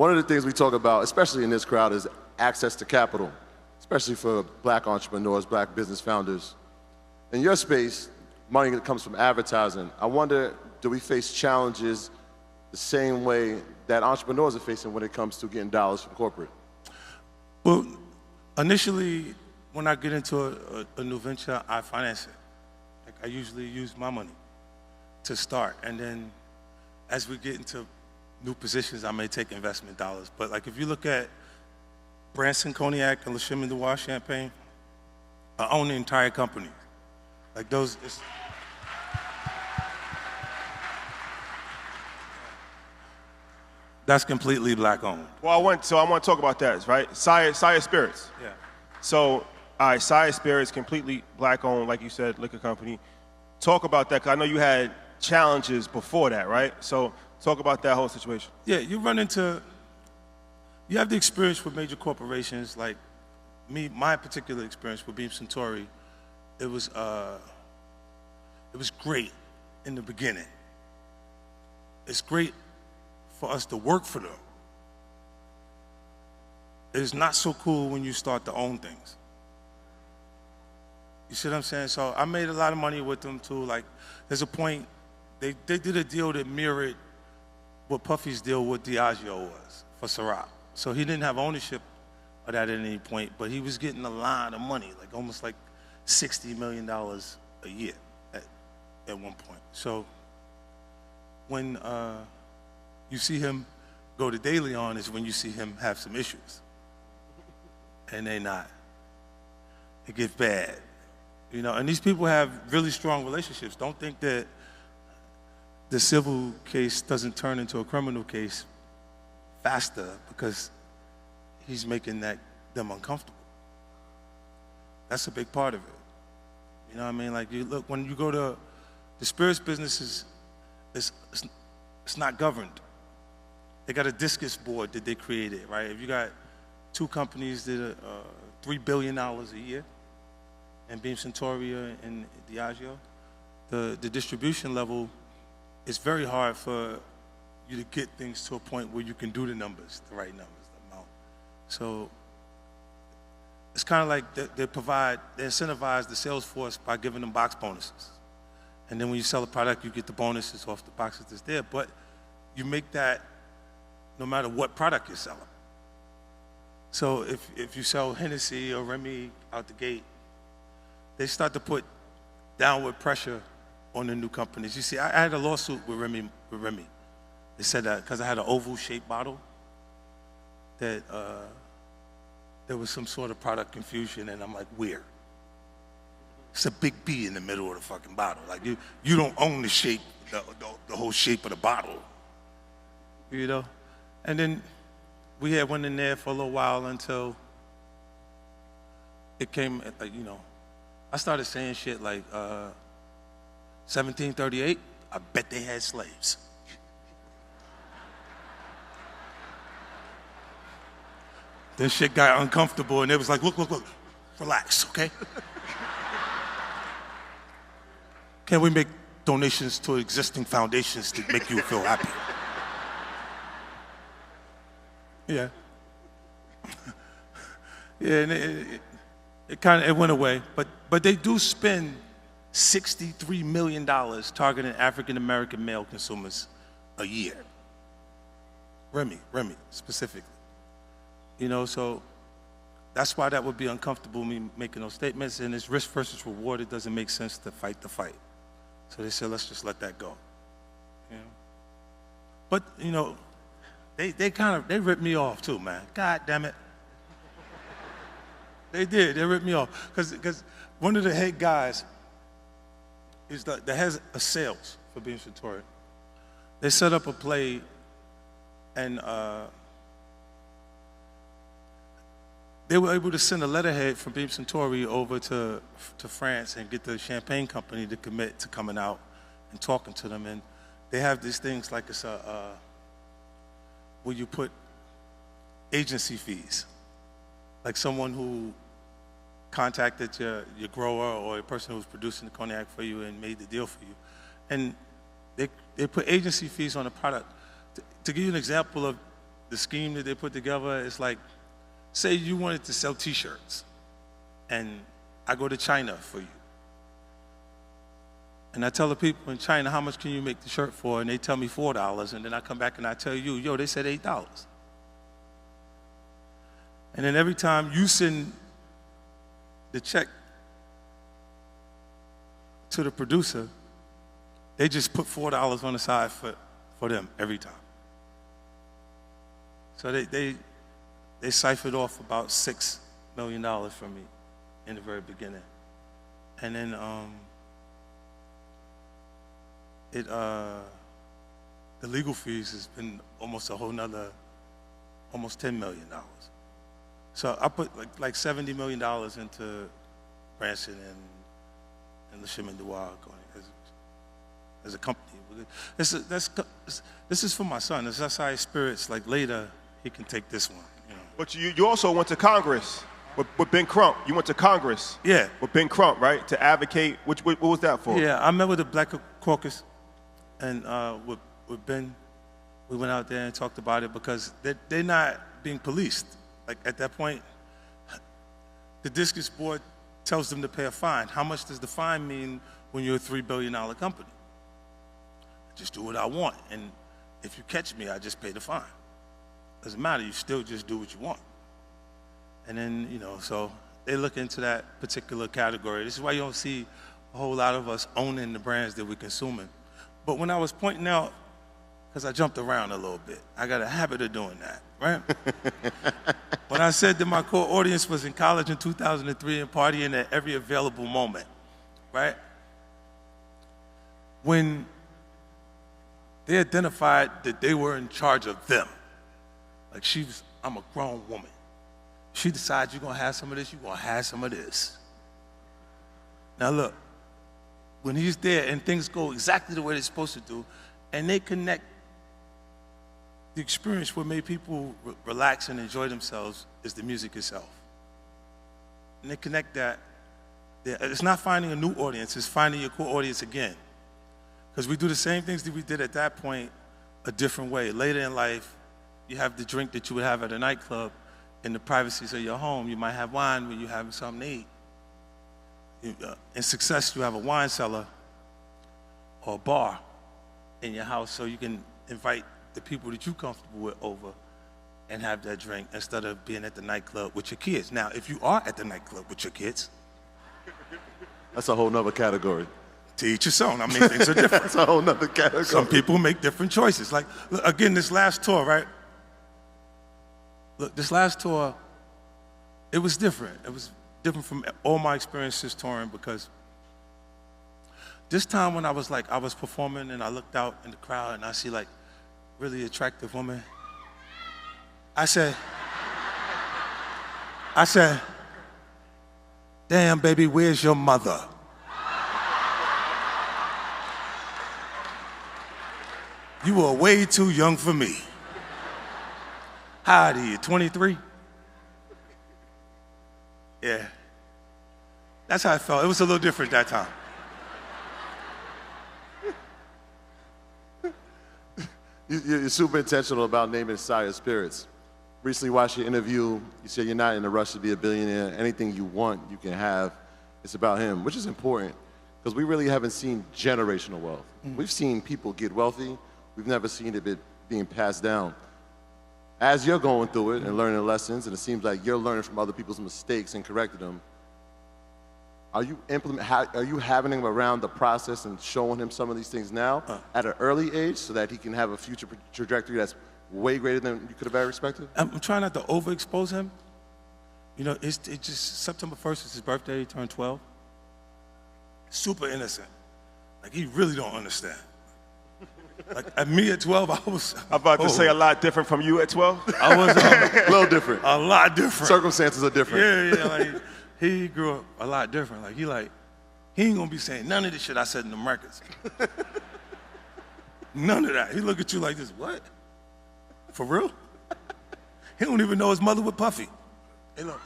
One of the things we talk about, especially in this crowd, is access to capital, especially for black entrepreneurs, black business founders. In your space, money that comes from advertising. I wonder, do we face challenges the same way that entrepreneurs are facing when it comes to getting dollars from corporate? Well, initially, when I get into a new venture, I finance it. Like, I usually use my money to start, and then as we get into new positions, I may take investment dollars. But like, if you look at Branson Cognac and Chemin champagne, I own the entire company. Like those. That's completely black owned. Well, I want to talk about that, right? Sire Spirits. Yeah. So, all right, Sire Spirits, completely black owned, like you said, liquor company. Talk about that, because I know you had challenges before that, right? So talk about that whole situation. Yeah, you have the experience with major corporations, like my particular experience with Beam Suntory, it was great in the beginning. It's great for us to work for them. It's not so cool when you start to own things. You see what I'm saying? So I made a lot of money with them too. Like, there's a point, they did a deal that mirrored what Puffy's deal with Diageo was for Ciroc. So he didn't have ownership of that at any point, but he was getting a lot of money, like almost like $60 million a year at one point. So when you see him go to De Leon is when you see him have some issues. And it gets bad. You know, and these people have really strong relationships. Don't think that the civil case doesn't turn into a criminal case faster because he's making them uncomfortable. That's a big part of it. You know what I mean? Like, you look, when you go to the spirits businesses, it's not governed. They got a discus board that they created, right? If you got two companies that are $3 billion a year, and Beam Suntory and Diageo, the distribution level, it's very hard for you to get things to a point where you can do the numbers, the right numbers, the amount. So it's kind of like they incentivize the sales force by giving them box bonuses. And then when you sell a product, you get the bonuses off the boxes that's there. But you make that no matter what product you're selling. So if you sell Hennessy or Remy out the gate, they start to put downward pressure on the new companies. You see, I had a lawsuit with Remy. They said that because I had an oval-shaped bottle, that there was some sort of product confusion, and I'm like, where? It's a big B in the middle of the fucking bottle. Like, you don't own the shape, the whole shape of the bottle, you know? And then we had went in there for a little while until it came, you know, I started saying shit like, 1738, I bet they had slaves. Then shit got uncomfortable, and it was like, look, relax, okay? Can we make donations to existing foundations to make you feel happy? Yeah. Yeah, and it went away, but they do spend $63 million targeting African-American male consumers a year. Remy, specifically. You know, so that's why that would be uncomfortable, me making those statements, and it's risk versus reward. It doesn't make sense to fight the fight. So they said, let's just let that go. You know? But, you know, they ripped me off too, man. God damn it. They did, they ripped me off. Because one of the head guys is that has a sales for Beam Suntory. They set up a play, and they were able to send a letterhead from Beam Suntory over to France and get the champagne company to commit to coming out and talking to them. And they have these things like it's where you put agency fees, like someone who contacted your grower or a person who was producing the cognac for you and made the deal for you. And they put agency fees on the product. To give you an example of the scheme that they put together is like, say you wanted to sell T-shirts, and I go to China for you. And I tell the people in China, how much can you make the shirt for? And they tell me $4, and then I come back and I tell you, yo, they said $8. And then every time you send the check to the producer, they just put $4 on the side for them every time. So they ciphered off about $6 million from me in the very beginning. And then the legal fees has been almost a whole nother, almost $10 million. So I put like $70 million into Branson and the Chemin as a company. This is for my son. This is Sire Spirits. Like later, he can take this one. You know. But you also went to Congress with Ben Crump. You went to Congress. Yeah. With Ben Crump, right? To advocate. What was that for? Yeah, I met with the Black Caucus, and with Ben, we went out there and talked about it because they're not being policed. Like at that point, the Discus Board tells them to pay a fine. How much does the fine mean when you're a $3 billion company? I just do what I want, and if you catch me, I just pay the fine. Doesn't matter, you still just do what you want. And then, you know, so they look into that particular category. This is why you don't see a whole lot of us owning the brands that we're consuming. But when I was pointing out, because I jumped around a little bit, I got a habit of doing that, right? When I said that my core audience was in college in 2003 and partying at every available moment, right? When they identified that they were in charge of them, like I'm a grown woman. She decides you're gonna have some of this, you're gonna have some of this. Now look, when he's there and things go exactly the way they're supposed to do, and they connect the experience what made people relax and enjoy themselves is the music itself. And they connect that. It's not finding a new audience, it's finding your core audience again. Because we do the same things that we did at that point a different way. Later in life, you have the drink that you would have at a nightclub in the privacies of your home. You might have wine when you're having something to eat. In success, you have a wine cellar or a bar in your house so you can invite the people that you're comfortable with over and have that drink instead of being at the nightclub with your kids. Now, if you are at the nightclub with your kids, that's a whole nother category. To each his own. I mean, things are different. That's a whole nother category. Some people make different choices. Like, look, again, this last tour, right? Look, this last tour, it was different. It was different from all my experiences touring because this time when I was performing and I looked out in the crowd and I see like really attractive woman, I said, damn, baby, where's your mother? You were way too young for me. How old are you, 23? Yeah. That's how I felt. It was a little different that time. You're super intentional about naming Sire Spirits. Recently watched your interview. You said you're not in a rush to be a billionaire. Anything you want, you can have. It's about him, which is important because we really haven't seen generational wealth. We've seen people get wealthy. We've never seen it being passed down. As you're going through it and learning lessons, and it seems like you're learning from other people's mistakes and correcting them, are you having him around the process and showing him some of these things now at an early age so that he can have a future trajectory that's way greater than you could have ever expected? I'm trying not to overexpose him. You know, it's just September 1st is his birthday. He turned 12. Super innocent. Like, he really don't understand. Like, at me at 12, I was... I'm about to say a lot different from you at 12. I was... a little different. A lot different. Circumstances are different. Yeah, like, he grew up a lot different. Like, he ain't gonna be saying none of the shit I said in them records. None of that. He look at you like this, what? For real? He don't even know his mother was Puffy. Hey, look.